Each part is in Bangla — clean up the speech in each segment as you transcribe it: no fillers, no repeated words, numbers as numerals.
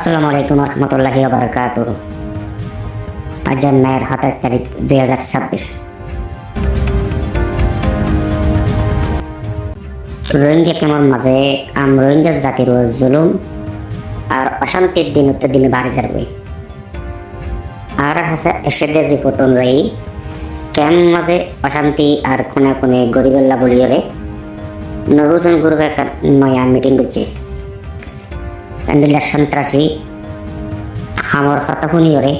আসসালামু আলাইকুম রহমতুল্লাহি ওয়া বারাকাতুহু। আজ মেয়ের 27 তারিখ 2026। রোহিঙ্গা কেমন মাঝে রোহিঙ্গা জাতির জুলুম আর অশান্তির দিন উত্তর দিনে বাড়ি যাবে। আর হাসা এসেদের রিপোর্ট অনুযায়ী কেমন মাঝে অশান্তি আর কোনে কোনে গরিবেল্লা বলিয়রে নবজন গ্রুপে একটা নয়া মিটিং করছে। প্যান্ডেলার সন্ত্রাসী আমার কথা শুনিয়রে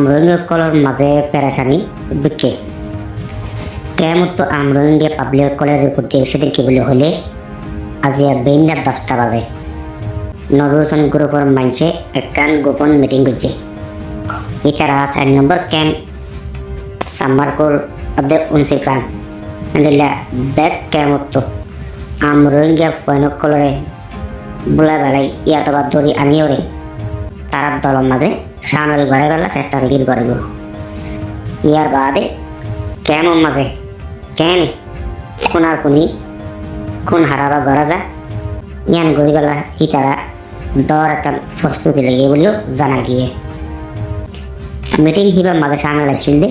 রোহিঙ্গা কলর মাঝে পেরেশানি বিকে কেমন তো রোহিঙ্গা পাবলিক কলের রিপোর্ট দিয়ে সেদিন কি বলে হলে আজি বেইন্দার 10টা বাজে নবজন গ্রুপের মানুষে একখান গোপন মিটিং করছে। ইতারা 4 নম্বর ক্যাম্প সামারকোল অদে উনসির প্রাণ প্যান্ডেলা ব্যাগ কেমন তো রোহিঙ্গা পয়নক কলরে বুলা বেলাই ইয়াতবা ধরি আনিওরে তারার দলের মাঝে সামনে ঘরে গেলা চেষ্টা বিক্রি করব। ইয়ার বাদে কেমন মাঝে কেন কোনার কোনি কোন হারাবা গড়া যা জ্ঞান গড়ি বেলা ইতারা ডর একটা প্রস্তুতি লেগে বলেও জানা গিয়ে মিটিং হিবার মাঝে সামনে লাগছিল দে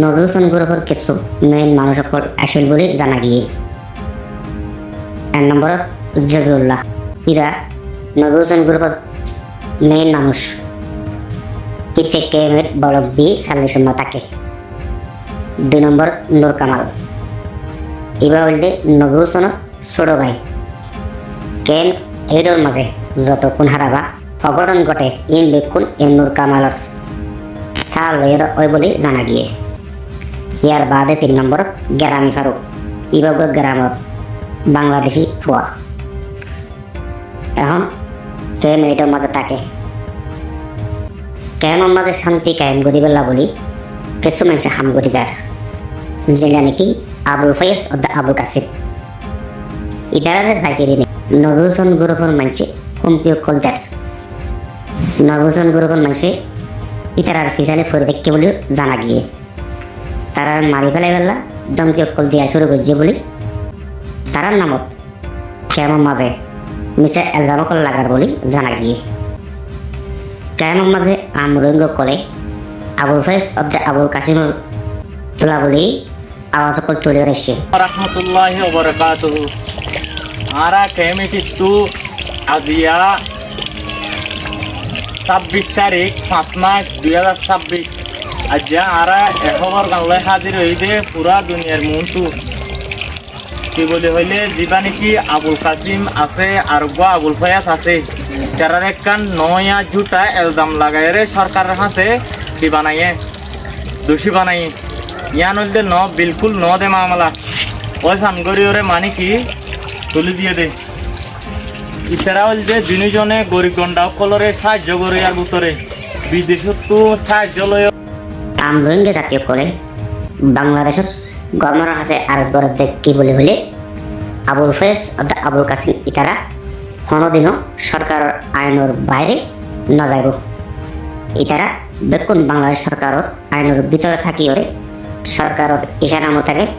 নবরোজন গ্রুপের কিছু মেইন মানুষ সকল আসিল বলে জানা গিয়ে। 1 নম্বরত জবিউল্লাহ ইরা নবরোজন গ্রুপের মেইন মানুষ ইতে কেমের বলক বি সাল্লিশ থাকে। 2 নম্বর নূর কামাল ইবা বলতে নবরোজনের ছোট ভাই কেন এডর মাঝে যত কোন হারাবা অঘটন ঘটে ইন বেকুন এ নূর কামালর সাল ওই বলে জানা গিয়ে। ইয়ার বাদে 3 নম্বর গ্রামী ফারুক ইবাগ গ্রামের বাংলাদেশি ফুয়া এখন কেন এটার মাঝে থাকে কেন মাঝে শান্তি কায়েম করি বেলা বলি কিছু মানুষ হাম করি যার যেটা নাকি আবুল ফয়েজ ও আবুল কাসিম ইতারাদের ভাইকে দিনে নবরোজন গ্রুপের মানুষে হুমকি কলতার নবরোজন গ্রুপের মানুষে ইতারার পিছনে ফরে দেখতে বলে জানা গিয়ে তারা মারি ফেলে বেলা দমকি কল দিয়া শুরু করছে বলে তারার নামত কেমন মাঝে মিশে এলজামকল লাগার বলে জানা গিয়ে। কেমন মাঝে রোহিঙ্গা কলে আবুল ফয়েজ অব্দে আবুল কাসিমুল তোলা বলে আওয়াজ কল তুলে এসছে। রহমতুল্লাহি ওয়া বারাকাতুহু আরা কেমিটিস্তু আজিয়া 26 তারিখ 5 মাস 2026 আজ্জা আরা এখবর গাঁলে হাজির হইতে পুরা দুনিয়ার মনটু কি বলে হইলে যিবা নাকি আবুল কাসিম আছে আর আবুল ফয়াজ আছে তারা একখান নয়া জুটা এলজাম লাগাইরে সরকারের হাতে কি বানাইয়ে দোষী বানাইয়ে ইয়ান হইলে ন বিলকুল ন দে মামলা ওই সামগরিওরে মানে কি তুলে দিয়ে দে ইতারা হইলে দুজনে গরিব গন্ডা কলরে সাহায্য করে আর ভিতরে বিদেশত তো সাহায্য লয় রোহিঙ্গা জাতীয় করে বাংলাদেশের গভর্নরের কাছে আরজ করে দেখ কি বলে হলে আবুল ফয়েজ আবুল কাসিম ইতারা কোনোদিনও সরকারের আইনের বাইরে না যাইব। ইতারা বেকুন বাংলাদেশ সরকারের আইনের ভিতরে থাকি ওরে সরকারের ইশারা মোতাবেক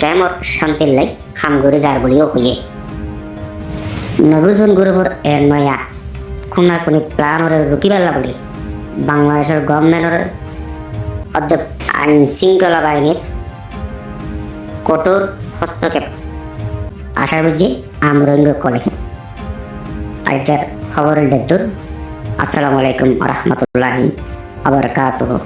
কেমন শান্তির লাই খাম করে যার বলিও হইয়ে নবরোজন গ্রুপের এর নয়া কোনা কোনি প্লানরে রুকিবেলা বলে বাংলাদেশের গভর্নমেন্টের অধ্যক্ষ আইন শৃঙ্খলা বাহিনীর কঠোর হস্তক্ষেপ আশা বুঝি রোহিঙ্গা কলে। আজকের খবরের লেখদুর। আসসালামু আলাইকুম রহমতুল্লাহি ওয়া বারাকাতুহু।